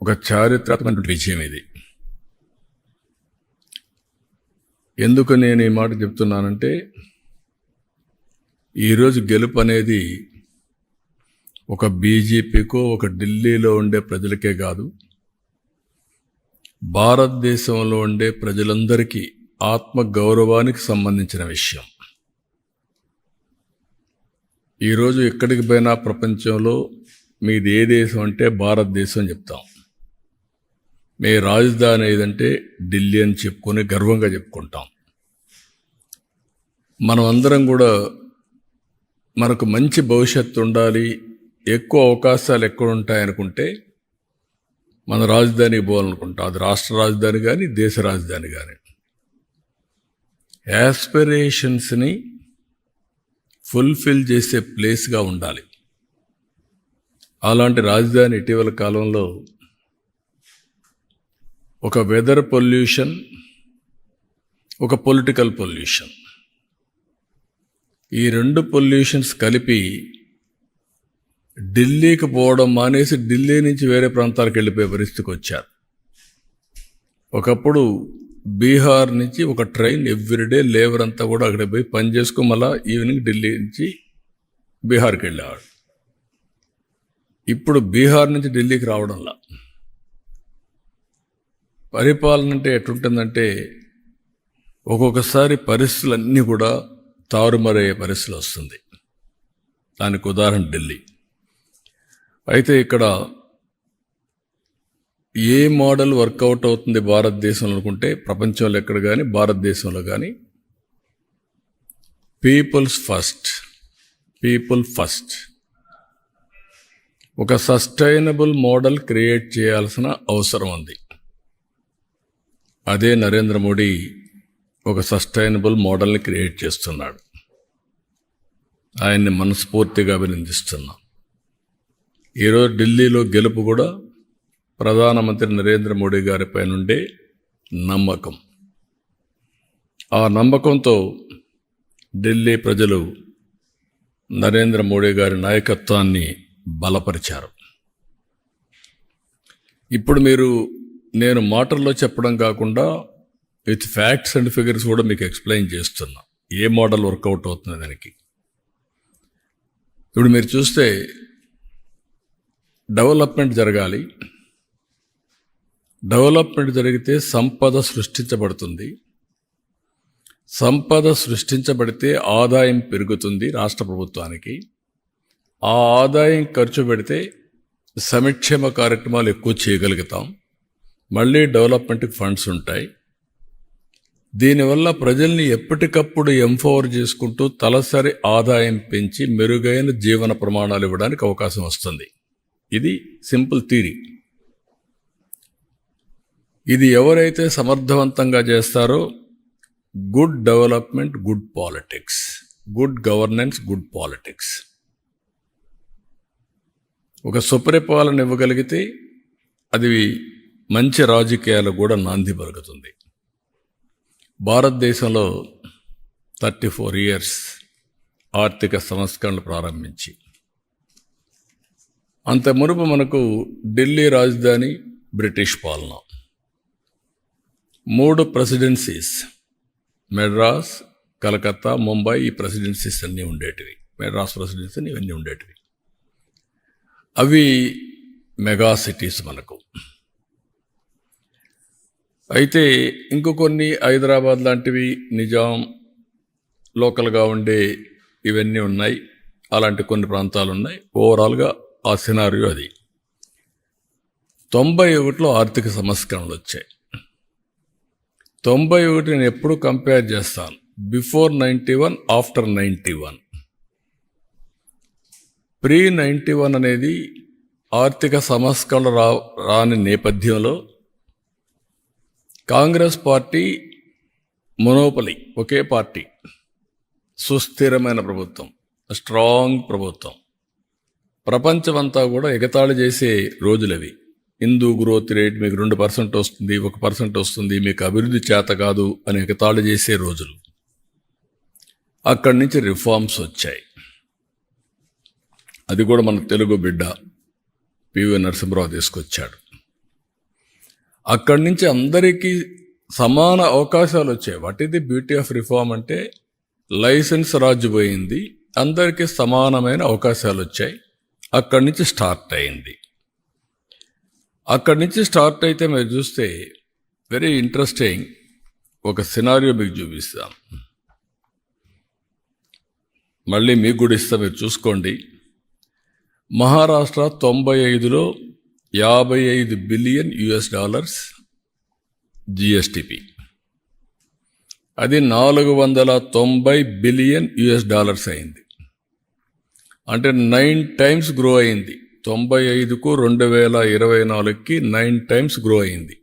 ఒక చారిత్రాత్మక విజయం ఇది. ఎందుకు నేను ఈ మాట చెప్తున్నానంటే, ఈరోజు గెలుపు అనేది ఒక బీజేపీకో ఒక ఢిల్లీలో ఉండే ప్రజలకే కాదు, భారతదేశంలో ఉండే ప్రజలందరికీ ఆత్మ గౌరవానికి సంబంధించిన విషయం. ఈరోజు ఎక్కడికి పోయినా ప్రపంచంలో మీది ఏ దేశం అంటే భారతదేశం చెప్తాం. మీ రాజధాని ఏదంటే ఢిల్లీ అని చెప్పుకొని గర్వంగా చెప్పుకుంటాం. మనం అందరం కూడా మనకు మంచి భవిష్యత్తు ఉండాలి, ఎక్కువ అవకాశాలు ఎక్కడ ఉంటాయనుకుంటే మన రాజధానికి పోవాలనుకుంటాం. అది రాష్ట్ర రాజధాని కానీ దేశ రాజధాని కానీ. యాస్పిరేషన్స్ని ఫుల్ఫిల్ చేసే ప్లేస్గా ఉండాలి. అలాంటి రాజధాని ఇటీవల కాలంలో ఒక వెదర్ పొల్యూషన్, ఒక పొలిటికల్ పొల్యూషన్, ఈ రెండు పొల్యూషన్స్ కలిపి ఢిల్లీకి పోవడం మానేసి ఢిల్లీ నుంచి వేరే ప్రాంతాలకు వెళ్ళిపోయే పరిస్థితికి వచ్చారు. ఒకప్పుడు బీహార్ నుంచి ఒక ట్రైన్ ఎవ్రీడే లేబర్ అంతా కూడా అక్కడ పోయి పని చేసుకుని మళ్ళా ఈవినింగ్ ఢిల్లీ నుంచి బీహార్కి వెళ్ళేవాడు. ఇప్పుడు బీహార్ నుంచి ఢిల్లీకి రావడంలా పరిపాలన అంటే ఎట్లుంటుందంటే, ఒక్కొక్కసారి పరిస్థితులన్నీ కూడా తారుమారయ్యే పరిస్థితులు వస్తుంది. దానికి ఉదాహరణ ఢిల్లీ. అయితే ఇక్కడ ఏ మోడల్ వర్కౌట్ అవుతుంది భారతదేశంలో అనుకుంటే, ప్రపంచంలో ఎక్కడ కానీ భారతదేశంలో కానీ పీపుల్స్ ఫస్ట్, పీపుల్ ఫస్ట్. ఒక సస్టైనబుల్ మోడల్ క్రియేట్ చేయాల్సిన అవసరం ఉంది. అదే నరేంద్ర మోడీ ఒక సస్టైనబుల్ మోడల్ని క్రియేట్ చేస్తున్నాడు. ఆయన్ని మనస్ఫూర్తిగా అభినందిస్తున్నాం. ఈరోజు ఢిల్లీలో గెలుపు కూడా ప్రధానమంత్రి నరేంద్ర మోడీ గారిపై నుండే నమ్మకం. ఆ నమ్మకంతో ఢిల్లీ ప్రజలు నరేంద్ర మోడీ గారి నాయకత్వాన్ని బలపరిచారు. ఇప్పుడు నేను మాటల్లో చెప్పడం కాకుండా విత్ ఫ్యాక్ట్స్ అండ్ ఫిగర్స్ కూడా మీకు ఎక్స్ప్లెయిన్ చేస్తున్నా ఏ మోడల్ వర్కౌట్ అవుతుంది దానికి. ఇప్పుడు మీరు చూస్తే డెవలప్మెంట్ జరగాలి. డెవలప్మెంట్ జరిగితే సంపద సృష్టించబడుతుంది. సంపద సృష్టించబడితే ఆదాయం పెరుగుతుంది రాష్ట్ర ప్రభుత్వానికి. ఆ ఆదాయం ఖర్చు పెడితే సంక్షేమ కార్యక్రమాలు ఎక్కువ చేయగలుగుతాం. మళ్ళీ డెవలప్మెంట్కి ఫండ్స్ ఉంటాయి. దీనివల్ల ప్రజల్ని ఎప్పటికప్పుడు ఎంపవర్ చేసుకుంటూ తలసరి ఆదాయం పెంచి మెరుగైన జీవన ప్రమాణాలు ఇవ్వడానికి అవకాశం వస్తుంది. ఇది సింపుల్ థియరీ. ఇది ఎవరైతే సమర్థవంతంగా చేస్తారో good development, good politics, good governance, good politics, ఒక సుపరిపాలన ఇవ్వగలిగితే అది మంచి రాజకీయాలకు కూడా నాంది పలుకుతుంది. భారతదేశంలో 34 years ఆర్థిక సంస్కరణలు ప్రారంభించి, అంత మునుపు మనకు ఢిల్లీ రాజధాని, బ్రిటిష్ పాలన, 3 ప్రెసిడెన్సీస్, మెడ్రాస్, కలకత్తా, ముంబై, ఈ ప్రెసిడెన్సీస్ అన్నీ ఉండేటివి. మెడ్రాస్ ప్రెసిడెన్సీ ఇవన్నీ ఉండేటివి. అవి మెగా సిటీస్ మనకు. అయితే ఇంకో కొన్ని హైదరాబాద్ లాంటివి, నిజాం లోకల్గా ఉండే ఇవన్నీ ఉన్నాయి. అలాంటి కొన్ని ప్రాంతాలు ఉన్నాయి. ఓవరాల్గా ఆ సినారియో అది. 91లో ఆర్థిక సంస్కరణలు వచ్చాయి. 91 నేను ఎప్పుడు కంపేర్ చేస్తాను, బిఫోర్ 91, ఆఫ్టర్ 91. ప్రీ 91 అనేది ఆర్థిక సంస్కరణలు రాని నేపథ్యంలో కాంగ్రెస్ పార్టీ మొనోపలి, ఒకే పార్టీ, సుస్థిరమైన ప్రభుత్వం, స్ట్రాంగ్ ప్రభుత్వం. ప్రపంచమంతా కూడా ఎగతాళి చేసే రోజులవి. హిందూ గ్రోత్ రేట్ మీకు 2% వస్తుంది, 1% వస్తుంది, మీకు అభివృద్ధి చేత కాదు అని ఎగతాళి చేసే రోజులు. అక్కడి నుంచి రిఫార్మ్స్ వచ్చాయి. అది కూడా మన తెలుగు బిడ్డ పివి నరసింహరావు తీసుకొచ్చాడు. అక్కడి నుంచి అందరికీ సమాన అవకాశాలు వచ్చాయి. What is the beauty of reform అంటే లైసెన్స్ రాజు పోయింది, అందరికీ సమానమైన అవకాశాలు వచ్చాయి. అక్కడి నుంచి స్టార్ట్ అయింది. అక్కడి నుంచి స్టార్ట్ అయితే మీరు చూస్తే వెరీ ఇంట్రెస్టింగ్ ఒక సినారియో మీకు చూపిస్తాం. మళ్ళీ మీకు కూడా ఇస్తా, మీరు చూసుకోండి. మహారాష్ట్ర 95లో $55 బిలియన్ జిఎస్టిపి, అది $490 బిలియన్ అయింది. అంటే 9 టైమ్స్ గ్రో అయింది. 95కు 2024కి 9 టైమ్స్ గ్రో అయింది.